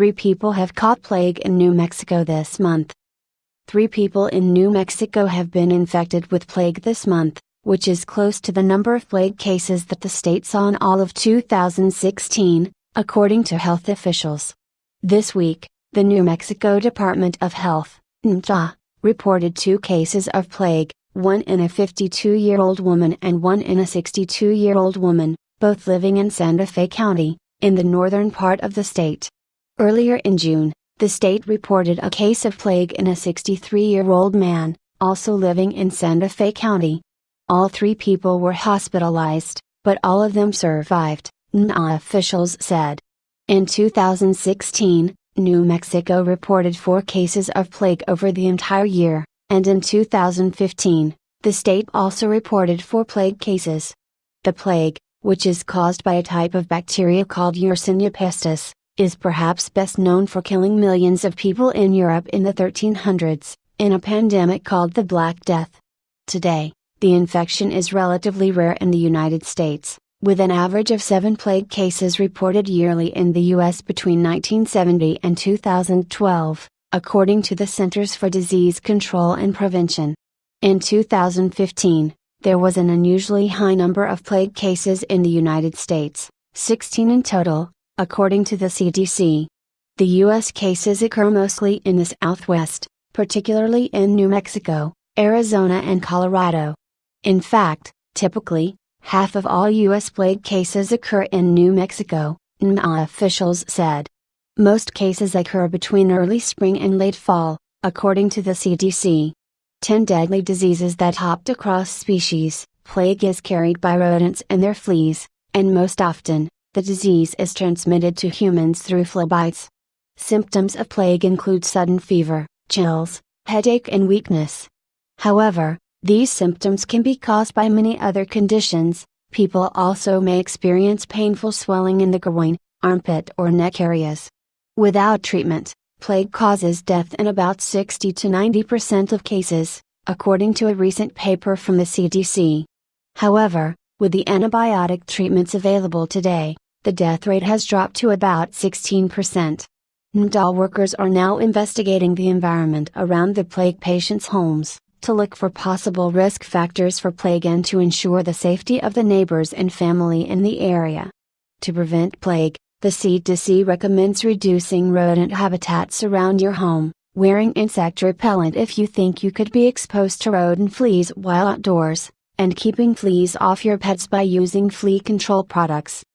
3 people have caught plague in New Mexico this month. 3 people in New Mexico have been infected with plague this month, which is close to the number of plague cases that the state saw in all of 2016, according to health officials. This week, the New Mexico Department of Health, NMDA, reported 2 cases of plague, one in a 52-year-old woman and one in a 62-year-old woman, both living in Santa Fe County, in the northern part of the state. Earlier in June, the state reported a case of plague in a 63-year-old man, also living in Santa Fe County. All 3 people were hospitalized, but all of them survived, NMDA officials said. In 2016, New Mexico reported 4 cases of plague over the entire year, and in 2015, the state also reported 4 plague cases. The plague, which is caused by a type of bacteria called Yersinia pestis, is perhaps best known for killing millions of people in Europe in the 1300s, in a pandemic called the Black Death. Today, the infection is relatively rare in the United States, with an average of 7 plague cases reported yearly in the U.S. between 1970 and 2012, according to the Centers for Disease Control and Prevention. In 2015, there was an unusually high number of plague cases in the United States, 16 in total, according to the CDC. The U.S. cases occur mostly in the Southwest, particularly in New Mexico, Arizona and Colorado. In fact, typically, half of all U.S. plague cases occur in New Mexico, NMDA officials said. Most cases occur between early spring and late fall, according to the CDC. 10 deadly diseases that hopped across species. Plague is carried by rodents and their fleas, and most often, the disease is transmitted to humans through flea bites. Symptoms of plague include sudden fever, chills, headache and weakness. However, these symptoms can be caused by many other conditions. People also may experience painful swelling in the groin, armpit or neck areas. Without treatment, plague causes death in about 60 to 90% of cases, according to a recent paper from the CDC. However, with the antibiotic treatments available today, the death rate has dropped to about 16%. NMDA workers are now investigating the environment around the plague patients' homes, to look for possible risk factors for plague and to ensure the safety of the neighbors and family in the area. To prevent plague, the CDC recommends reducing rodent habitats around your home, wearing insect repellent if you think you could be exposed to rodent fleas while outdoors, and keeping fleas off your pets by using flea control products.